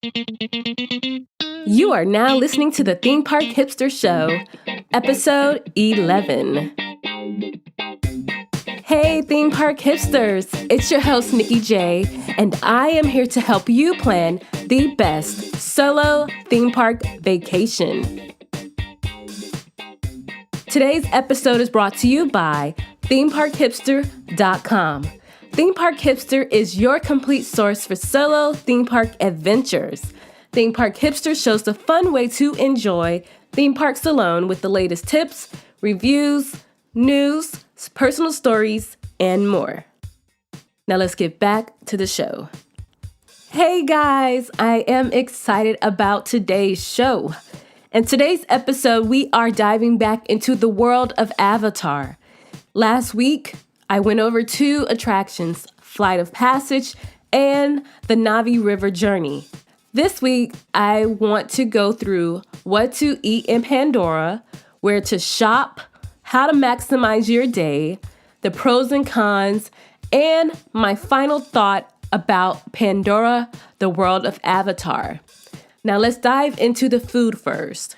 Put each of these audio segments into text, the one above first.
You are now listening to the Theme Park Hipster Show, episode 11. Hey, Theme Park Hipsters! It's your host, NikkyJ, and I am here to help you plan the best solo theme park vacation. Today's episode is brought to you by ThemeParkHipster.com. Theme Park Hipster is your complete source for solo theme park adventures. Theme Park Hipster shows the fun way to enjoy theme parks alone with the latest tips, reviews, news, personal stories, and more. Now let's get back to the show. Hey guys, I am excited about today's show. In today's episode, we are diving back into the world of Avatar. Last week, I went over 2 attractions, Flight of Passage and the Navi River Journey. This week, I want to go through what to eat in Pandora, where to shop, how to maximize your day, the pros and cons, and my final thought about Pandora, the world of Avatar. Now let's dive into the food first.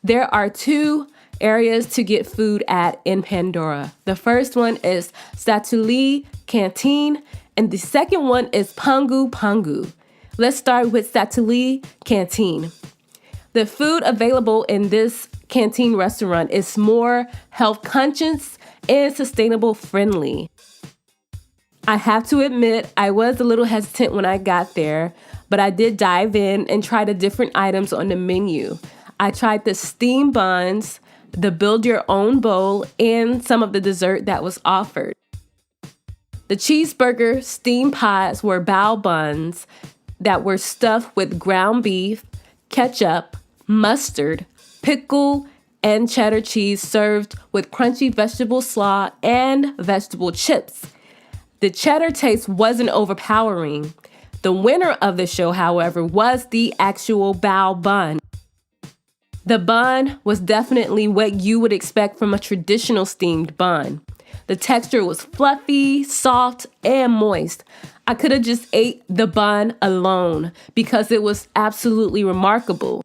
There are 2 areas to get food at in Pandora. The first one is Satuli Canteen, and the second one is Pangu Pangu. Let's start with Satuli Canteen. The food available in this canteen restaurant is more health conscious and sustainable friendly. I have to admit, I was a little hesitant when I got there, but I did dive in and try the different items on the menu. I tried the steamed buns, the build your own bowl, and some of the dessert that was offered. The cheeseburger steamed pies were bao buns that were stuffed with ground beef, ketchup, mustard, pickle, and cheddar cheese served with crunchy vegetable slaw and vegetable chips. The cheddar taste wasn't overpowering. The winner of the show, however, was the actual bao bun. The bun was definitely what you would expect from a traditional steamed bun. The texture was fluffy, soft, and moist. I could have just ate the bun alone because it was absolutely remarkable.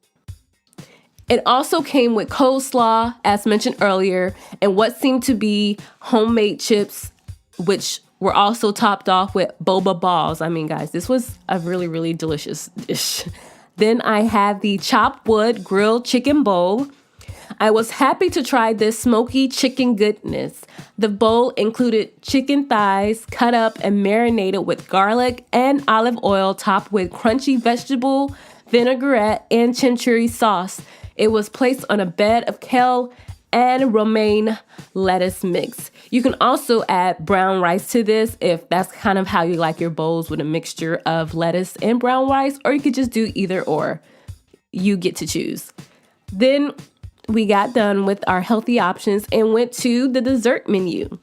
It also came with coleslaw, as mentioned earlier, and what seemed to be homemade chips, which were also topped off with boba balls. I mean, guys, this was a really, really delicious dish. Then I had the chopped wood grilled chicken bowl. I was happy to try this smoky chicken goodness. The bowl included chicken thighs cut up and marinated with garlic and olive oil topped with crunchy vegetable, vinaigrette, and chimichurri sauce. It was placed on a bed of kale and romaine lettuce mix. You can also add brown rice to this if that's kind of how you like your bowls, with a mixture of lettuce and brown rice, or you could just do either or. You get to choose. Then we got done with our healthy options and went to the dessert menu.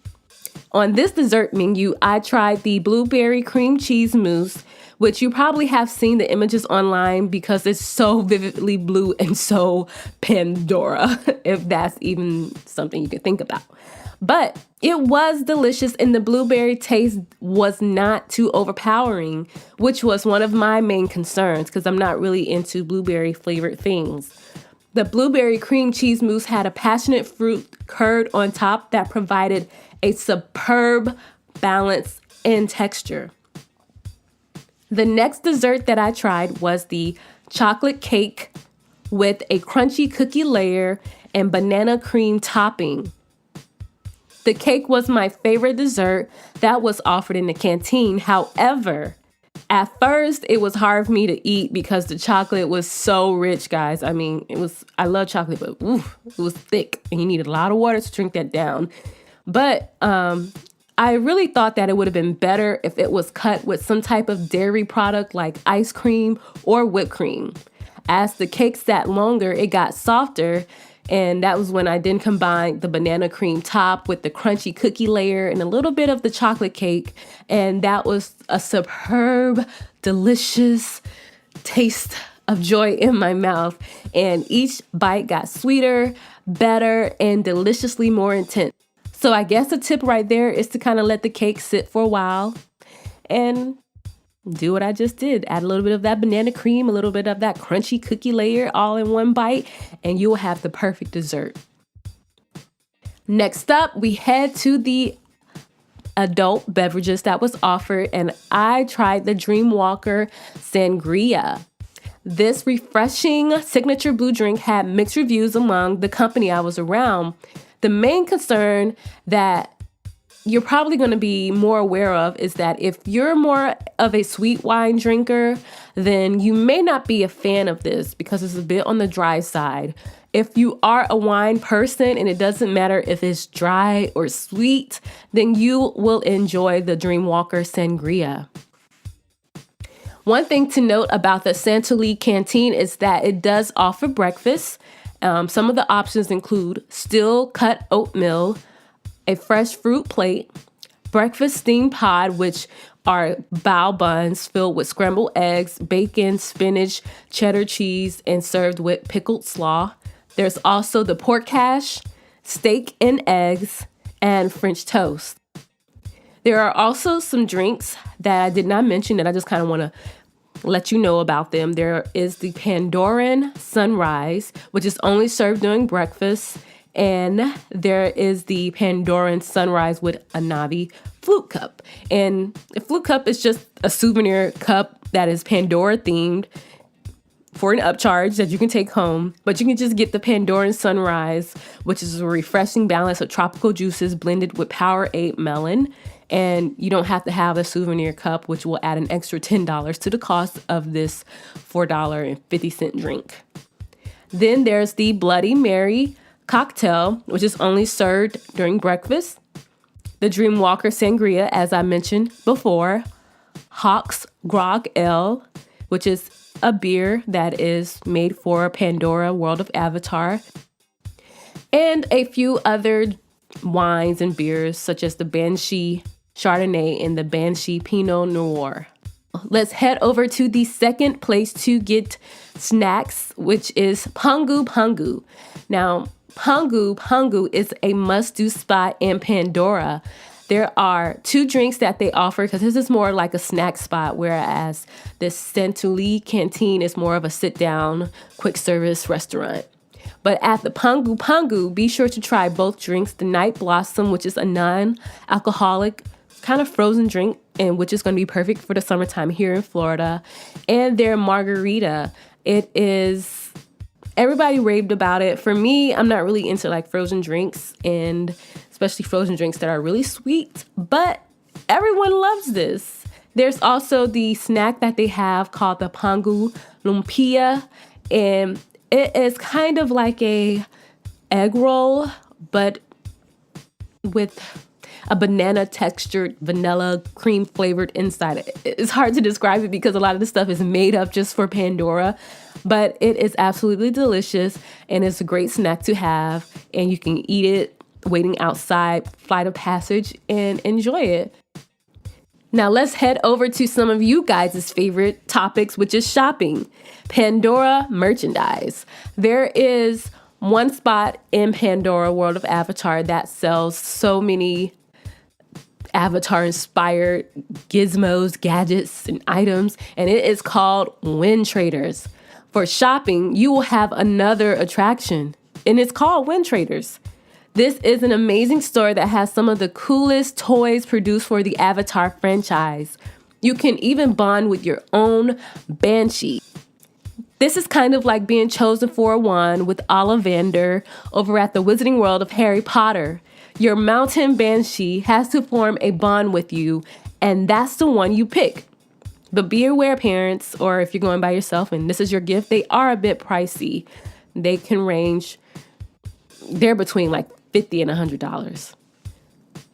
On this dessert menu, I tried the blueberry cream cheese mousse, which you probably have seen the images online because it's so vividly blue and so Pandora, if that's even something you could think about. But it was delicious, and the blueberry taste was not too overpowering, which was one of my main concerns because I'm not really into blueberry flavored things. The blueberry cream cheese mousse had a passionate fruit curd on top that provided a superb balance and texture. The next dessert that I tried was the chocolate cake with a crunchy cookie layer and banana cream topping. The cake was my favorite dessert that was offered in the canteen. However, at first it was hard for me to eat because the chocolate was so rich, guys. I mean, I love chocolate, but it was thick and you needed a lot of water to drink that down. But I really thought that it would have been better if it was cut with some type of dairy product like ice cream or whipped cream. As the cake sat longer, it got softer, and that was when I then combined the banana cream top with the crunchy cookie layer and a little bit of the chocolate cake, and that was a superb, delicious taste of joy in my mouth, and each bite got sweeter, better, and deliciously more intense. So I guess the tip right there is to kind of let the cake sit for a while and do what I just did. Add a little bit of that banana cream, a little bit of that crunchy cookie layer all in one bite, and you will have the perfect dessert. Next up, we head to the adult beverages that was offered, and I tried the Dreamwalker Sangria. This refreshing signature blue drink had mixed reviews among the company I was around. The main concern that you're probably going to be more aware of is that if you're more of a sweet wine drinker, then you may not be a fan of this because it's a bit on the dry side. If you are a wine person and it doesn't matter if it's dry or sweet, then you will enjoy the Dreamwalker Sangria. One thing to note about the Santouli Canteen is that it does offer breakfast. Some of the options include still cut oatmeal, a fresh fruit plate, breakfast steamed pod, which are bao buns filled with scrambled eggs, bacon, spinach, cheddar cheese, and served with pickled slaw. There's also the pork hash, steak and eggs, and French toast. There are also some drinks that I did not mention that I just kind of want to let you know about them. There is the Pandoran Sunrise, which is only served during breakfast. And there is the Pandoran Sunrise with a Navi flute cup. And the flute cup is just a souvenir cup that is Pandora themed for an upcharge that you can take home. But you can just get the Pandoran Sunrise, which is a refreshing balance of tropical juices blended with Powerade melon. And you don't have to have a souvenir cup, which will add an extra $10 to the cost of this $4.50 drink. Then there's the Bloody Mary cocktail, which is only served during breakfast. The Dreamwalker Sangria, as I mentioned before. Hawk's Grog Ale, which is a beer that is made for Pandora World of Avatar. And a few other wines and beers, such as the Banshee Chardonnay and the Banshee Pinot Noir. Let's head over to the second place to get snacks, which is Pangu Pangu. Now, Pangu Pangu is a must-do spot in Pandora. There are two drinks that they offer because this is more like a snack spot, whereas this Santouli Canteen is more of a sit-down, quick-service restaurant. But at the Pangu Pangu, be sure to try both drinks. The Night Blossom, which is a non-alcoholic kind of frozen drink, and which is going to be perfect for the summertime here in Florida. And their margarita. It is, everybody raved about it. For me, I'm not really into like frozen drinks, and especially frozen drinks that are really sweet, but everyone loves this. There's also the snack that they have called the Pangu Lumpia, and it is kind of like a egg roll, but with a banana textured vanilla cream flavored inside. It's hard to describe it because a lot of the stuff is made up just for Pandora, but it is absolutely delicious and it's a great snack to have, and you can eat it waiting outside Flight of Passage and enjoy it. Now let's head over to some of you guys' favorite topics, which is shopping. Pandora merchandise. There is one spot in Pandora World of Avatar that sells so many Avatar-inspired gizmos, gadgets, and items, and it is called Wind Traders. For shopping, you will have another attraction, and it's called Wind Traders. This is an amazing store that has some of the coolest toys produced for the Avatar franchise. You can even bond with your own Banshee. This is kind of like being chosen for a wand with Ollivander over at the Wizarding World of Harry Potter. Your mountain Banshee has to form a bond with you, and that's the one you pick. But be aware, parents, or if you're going by yourself and this is your gift, they are a bit pricey. They can range, they're between like $50 and $100.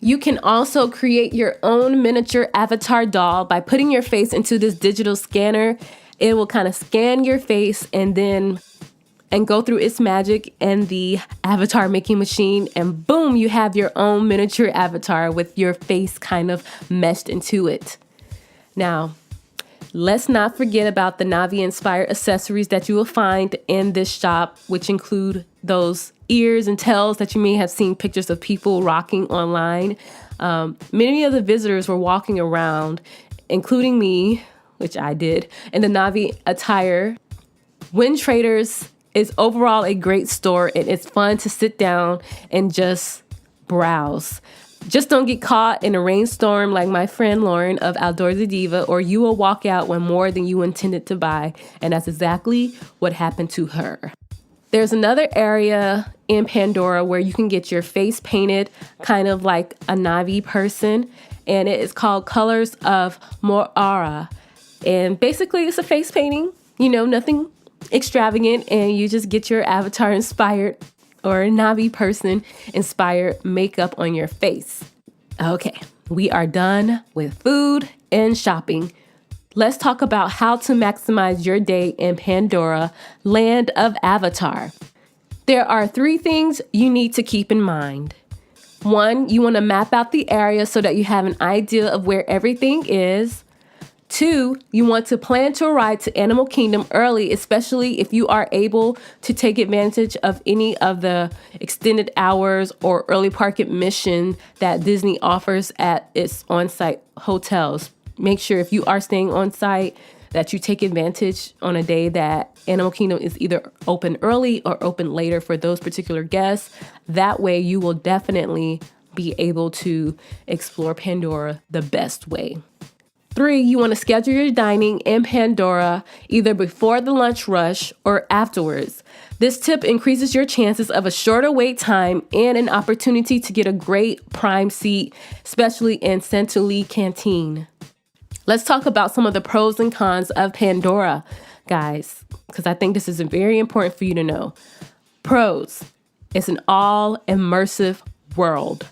You can also create your own miniature avatar doll by putting your face into this digital scanner. It will kind of scan your face and go through its magic and the avatar making machine, and boom, you have your own miniature avatar with your face kind of meshed into it. Now, let's not forget about the Navi-inspired accessories that you will find in this shop, which include those ears and tails that you may have seen pictures of people rocking online. Many of the visitors were walking around, including me, which I did, in the Na'vi attire. Wind Traders is overall a great store, and it's fun to sit down and just browse. Just don't get caught in a rainstorm like my friend Lauren of Outdoorsy Diva, or you will walk out with more than you intended to buy, and that's exactly what happened to her. There's another area in Pandora where you can get your face painted kind of like a Na'vi person, and it is called Colors of Mo'ara. And basically it's a face painting, nothing extravagant, and you just get your avatar inspired or a Na'vi person inspired makeup on your face. Okay, we are done with food and shopping. Let's talk about how to maximize your day in Pandora, land of Avatar. There are 3 things you need to keep in mind. 1, you want to map out the area so that you have an idea of where everything is. 2, you want to plan to arrive to Animal Kingdom early, especially if you are able to take advantage of any of the extended hours or early park admission that Disney offers at its on-site hotels. Make sure if you are staying on site that you take advantage on a day that Animal Kingdom is either open early or open later for those particular guests. That way you will definitely be able to explore Pandora the best way. 3, you want to schedule your dining in Pandora either before the lunch rush or afterwards. This tip increases your chances of a shorter wait time and an opportunity to get a great prime seat, especially in Century Canteen. Let's talk about some of the pros and cons of Pandora, guys, because I think this is very important for you to know. Pros: it's an all immersive world.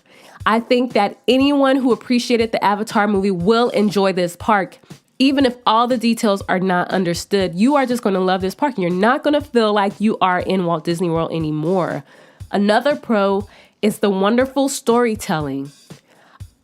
I think that anyone who appreciated the Avatar movie will enjoy this park. Even if all the details are not understood, you are just going to love this park. You're not going to feel like you are in Walt Disney World anymore. Another pro is the wonderful storytelling.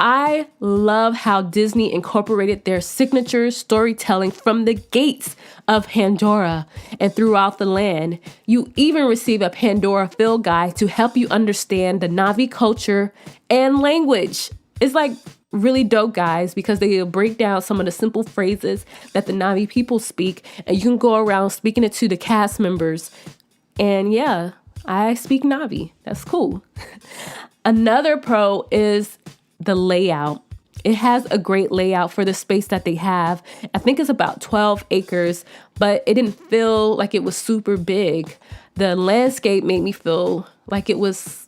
I love how Disney incorporated their signature storytelling from the gates of Pandora and throughout the land. You even receive a Pandora field guide to help you understand the Na'vi culture and language. It's like really dope, guys, because they break down some of the simple phrases that the Na'vi people speak, and you can go around speaking it to the cast members. And yeah, I speak Na'vi. That's cool. Another pro is the layout. It has a great layout for the space that they have. I think it's about 12 acres, but it didn't feel like it was super big. The landscape made me feel like it was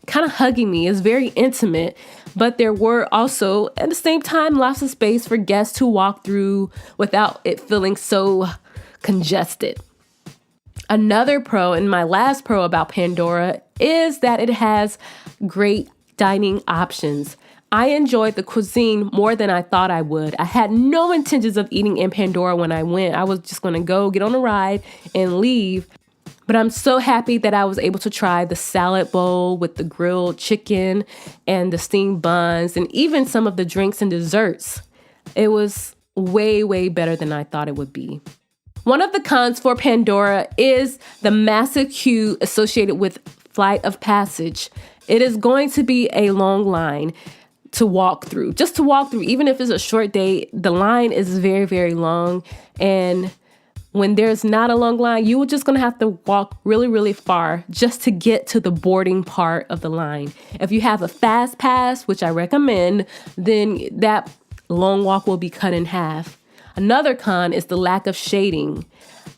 kind of hugging me. It's very intimate, but there were also, at the same time, lots of space for guests to walk through without it feeling so congested. Another pro, and my last pro about Pandora, is that it has great dining options. I enjoyed the cuisine more than I thought I would. I had no intentions of eating in Pandora when I went. I was just going to go get on a ride and leave. But I'm so happy that I was able to try the salad bowl with the grilled chicken and the steamed buns and even some of the drinks and desserts. It was way, way better than I thought it would be. One of the cons for Pandora is the massive queue associated with Flight of Passage. It is going to be a long line to walk through. Just to walk through, even if it's a short day, the line is very, very long. And when there's not a long line, you are just going to have to walk really, really far just to get to the boarding part of the line. If you have a fast pass, which I recommend, then that long walk will be cut in half. Another con is the lack of shading.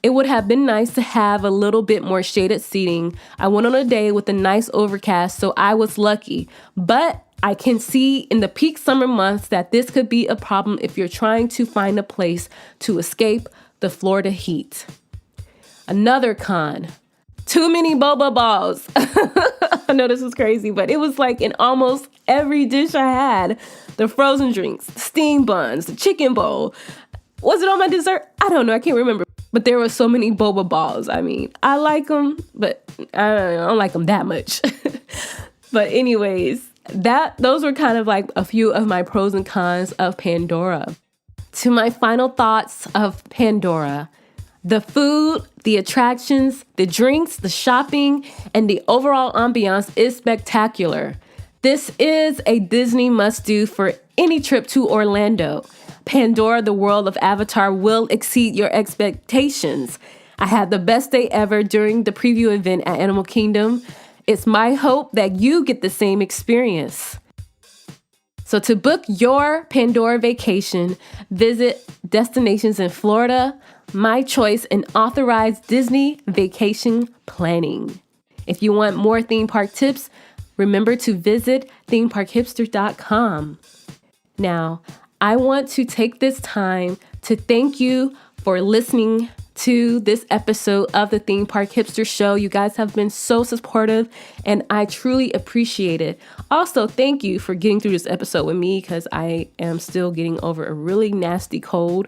It would have been nice to have a little bit more shaded seating. I went on a day with a nice overcast, so I was lucky. But I can see in the peak summer months that this could be a problem if you're trying to find a place to escape the Florida heat. Another con, too many boba balls. I know this is crazy, but it was like in almost every dish I had. The frozen drinks, the steamed buns, the chicken bowl. Was it on my dessert? I don't know. I can't remember. But there were so many boba balls. I mean, I like them, but I don't like them that much. But anyways, those were kind of like a few of my pros and cons of Pandora. To my final thoughts of Pandora: the food, the attractions, the drinks, the shopping, and the overall ambiance is spectacular. This is a Disney must-do for any trip to Orlando. Pandora, the world of Avatar, will exceed your expectations. I had the best day ever during the preview event at Animal Kingdom. It's my hope that you get the same experience. So to book your Pandora vacation, visit destinations in Florida, My Choice, and authorized Disney Vacation Planning. If you want more theme park tips, remember to visit ThemeParkHipster.com. Now, I want to take this time to thank you for listening to this episode of the Theme Park Hipster Show. You guys have been so supportive and I truly appreciate it. Also, thank you for getting through this episode with me because I am still getting over a really nasty cold,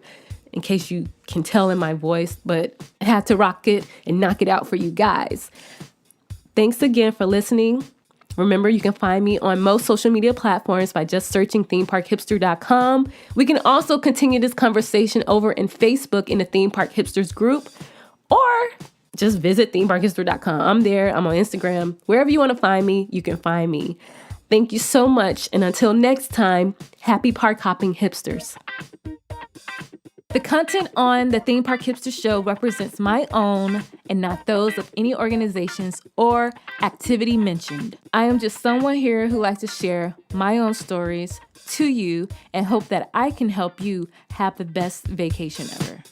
in case you can tell in my voice, but I had to rock it and knock it out for you guys. Thanks again for listening. Remember, you can find me on most social media platforms by just searching ThemeParkHipster.com. We can also continue this conversation over in Facebook in the Theme Park Hipsters group, or just visit ThemeParkHipster.com. I'm there. I'm on Instagram. Wherever you want to find me, you can find me. Thank you so much. And until next time, happy park hopping hipsters. The content on the Theme Park Hipster Show represents my own and not those of any organizations or activity mentioned. I am just someone here who likes to share my own stories to you and hope that I can help you have the best vacation ever.